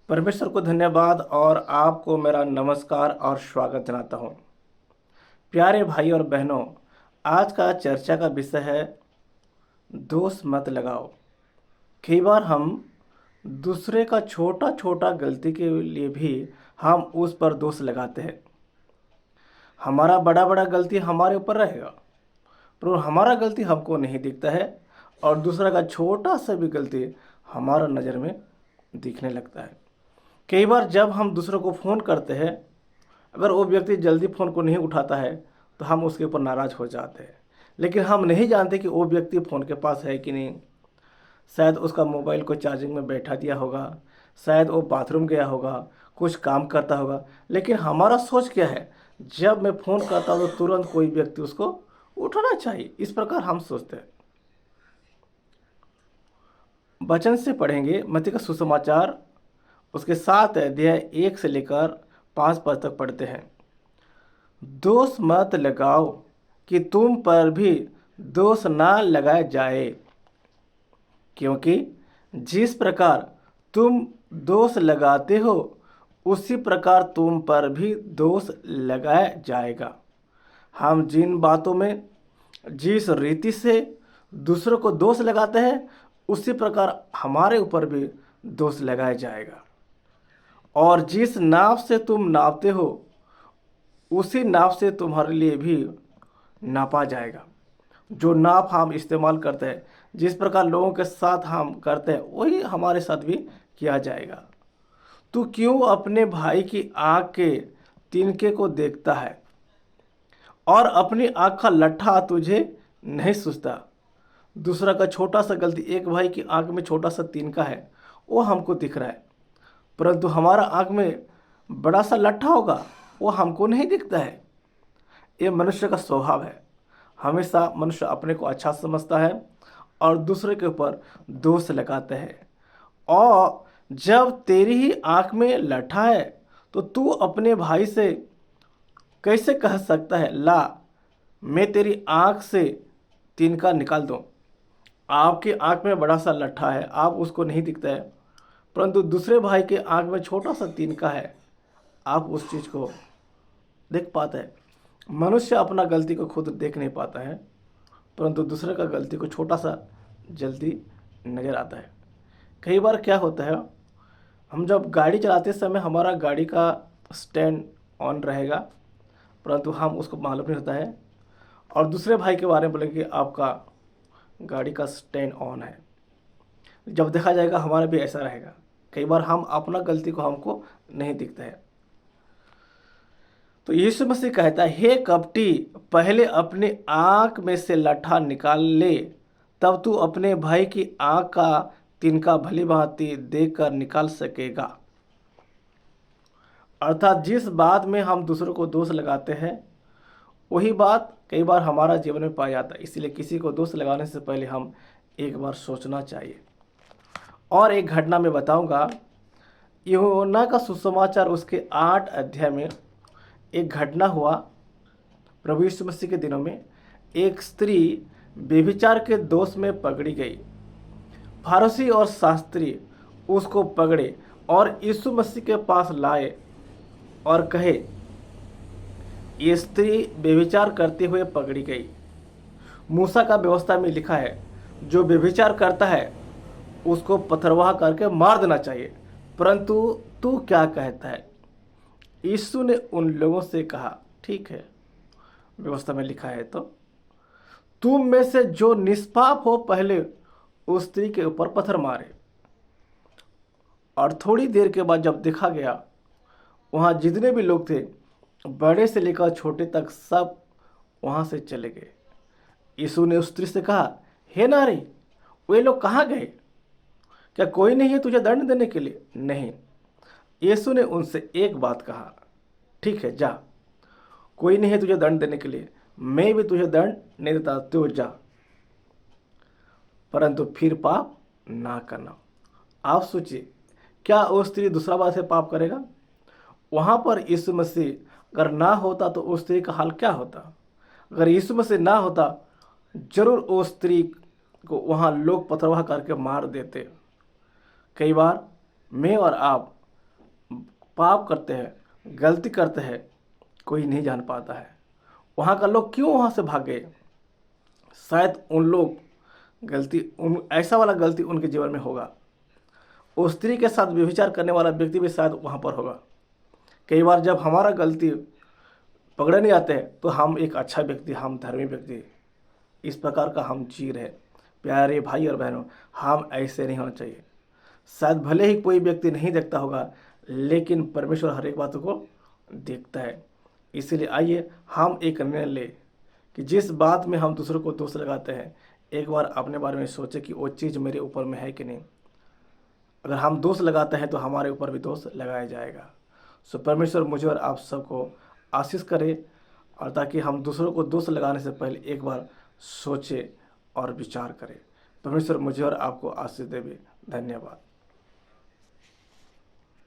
परमेश्वर को धन्यवाद और आपको मेरा नमस्कार और स्वागत जनाता हूँ। प्यारे भाई और बहनों, आज का चर्चा का विषय है दोष मत लगाओ। कई बार हम दूसरे का छोटा छोटा गलती के लिए भी हम उस पर दोष लगाते हैं। हमारा बड़ा बड़ा गलती हमारे ऊपर रहेगा, पर हमारा गलती हमको नहीं दिखता है और दूसरा का छोटा सा भी गलती हमारा नज़र में दिखने लगता है। कई बार जब हम दूसरों को फ़ोन करते हैं, अगर वो व्यक्ति जल्दी फ़ोन को नहीं उठाता है तो हम उसके ऊपर नाराज़ हो जाते हैं। लेकिन हम नहीं जानते कि वो व्यक्ति फ़ोन के पास है कि नहीं। शायद उसका मोबाइल को चार्जिंग में बैठा दिया होगा, शायद वो बाथरूम गया होगा, कुछ काम करता होगा। लेकिन हमारा सोच क्या है, जब मैं फ़ोन करता हूँ तो तुरंत कोई व्यक्ति उसको उठाना चाहिए, इस प्रकार हम सोचते हैं। वचन से पढ़ेंगे मत्ती का सुसमाचार, उसके 7 अध्याय 1 से लेकर 5 पद तक पढ़ते हैं। दोष मत लगाओ कि तुम पर भी दोष ना लगाया जाए, क्योंकि जिस प्रकार तुम दोष लगाते हो उसी प्रकार तुम पर भी दोष लगाया जाएगा। हम जिन बातों में जिस रीति से दूसरों को दोष लगाते हैं उसी प्रकार हमारे ऊपर भी दोष लगाया जाएगा। और जिस नाव से तुम नापते हो उसी नाव से तुम्हारे लिए भी नापा जाएगा। जो नाप हम इस्तेमाल करते हैं, जिस प्रकार लोगों के साथ हम करते हैं, वही हमारे साथ भी किया जाएगा। तू क्यों अपने भाई की आँख के तिनके को देखता है और अपनी आँख का लट्ठा तुझे नहीं सूझता। दूसरा का छोटा सा गलती, एक भाई की आँख में छोटा सा तिनका है, वो हमको दिख रहा है, परंतु हमारा आँख में बड़ा सा लट्ठा होगा, वो हमको नहीं दिखता है। ये मनुष्य का स्वभाव है। हमेशा मनुष्य अपने को अच्छा समझता है और दूसरे के ऊपर दोष लगाते हैं। और जब तेरी ही आँख में लट्ठा है तो तू अपने भाई से कैसे कह सकता है, ला मैं तेरी आँख से तिनका निकाल दूं। आपकी आँख में बड़ा सा लट्ठा है, आप उसको नहीं दिखता है, परंतु दूसरे भाई के आँख में छोटा सा तिनका है, आप उस चीज़ को देख पाते हैं। मनुष्य अपना गलती को खुद देख नहीं पाता है, परंतु दूसरे का गलती को छोटा सा जल्दी नज़र आता है। कई बार क्या होता है, हम जब गाड़ी चलाते समय हमारा गाड़ी का स्टैंड ऑन रहेगा, परंतु हम उसको मालूम नहीं होता है और दूसरे भाई के बारे में बोलेंगे आपका गाड़ी का स्टैंड ऑन है। जब देखा जाएगा हमारा भी ऐसा रहेगा। कई बार हम अपना गलती को हमको नहीं दिखता है। तो यीशु मसीह कहता है, हे कपटी, पहले अपने आँख में से लट्ठा निकाल ले, तब तू अपने भाई की आँख का तिनका भली भांति देखकर निकाल सकेगा। अर्थात जिस बात में हम दूसरों को दोष लगाते हैं वही बात कई बार हमारा जीवन में पाया जाता है। इसलिए किसी को दोष लगाने से पहले हम एक बार सोचना चाहिए। और एक घटना मैं बताऊंगा, यूहन्ना का सुसमाचार उसके 8 अध्याय में एक घटना हुआ। प्रभु यीशु मसीह के दिनों में एक स्त्री व्यभिचार के दोष में पकड़ी गई। फारसी और शास्त्री उसको पकड़े और यीशु मसीह के पास लाए और कहे, ये स्त्री व्यभिचार करते हुए पकड़ी गई। मूसा का व्यवस्था में लिखा है, जो व्यभिचार करता है उसको पथरवाह करके मार देना चाहिए, परंतु तू क्या कहता है? यीशु ने उन लोगों से कहा, ठीक है, व्यवस्था में लिखा है तो तुम में से जो निष्पाप हो पहले उस स्त्री के ऊपर पत्थर मारे। और थोड़ी देर के बाद जब देखा गया, वहाँ जितने भी लोग थे, बड़े से लेकर छोटे तक, सब वहाँ से चले गए। यीशु ने उस स्त्री से कहा, हे नारी, वे लोग कहाँ गए? क्या कोई नहीं है तुझे दंड देने के लिए? नहीं। यीशु ने उनसे एक बात कहा, ठीक है, जा, कोई नहीं है तुझे दंड देने के लिए, मैं भी तुझे दंड नहीं देता, तू जा, परंतु फिर पाप ना करना। आप सोचिए, क्या वो स्त्री दूसरा बार से पाप करेगा? वहाँ पर यीशु मसीह अगर ना होता तो उस स्त्री का हाल क्या होता? अगर यीशु मसीह ना होता, जरूर उस स्त्री को वहाँ लोग पथरवाह करके मार देते। कई बार मैं और आप पाप करते हैं, गलती करते हैं, कोई नहीं जान पाता है। वहाँ का लोग क्यों वहाँ से भाग गए? शायद उन लोग गलती उन ऐसा वाला गलती उनके जीवन में होगा। उस स्त्री के साथ व्यभिचार करने वाला व्यक्ति भी शायद वहाँ पर होगा। कई बार जब हमारा गलती पकड़े नहीं आते हैं तो हम एक अच्छा व्यक्ति, हम धर्मी व्यक्ति, इस प्रकार का हम जी रहे। प्यारे भाई और बहनों, हम ऐसे नहीं होना चाहिए। शायद भले ही कोई व्यक्ति नहीं देखता होगा, लेकिन परमेश्वर हर एक बातों को देखता है। इसीलिए आइए हम एक निर्णय लें कि जिस बात में हम दूसरों को दोष लगाते हैं, एक बार अपने बारे में सोचें कि वो चीज़ मेरे ऊपर में है कि नहीं। अगर हम दोष लगाते हैं तो हमारे ऊपर भी दोष लगाया जाएगा। सो परमेश्वर मुझे और आप सबको आशीष करे, और ताकि हम दूसरों को दोष लगाने से पहले एक बार सोचें और विचार करें। परमेश्वर मुझे और आपको आशीष देवे। धन्यवाद।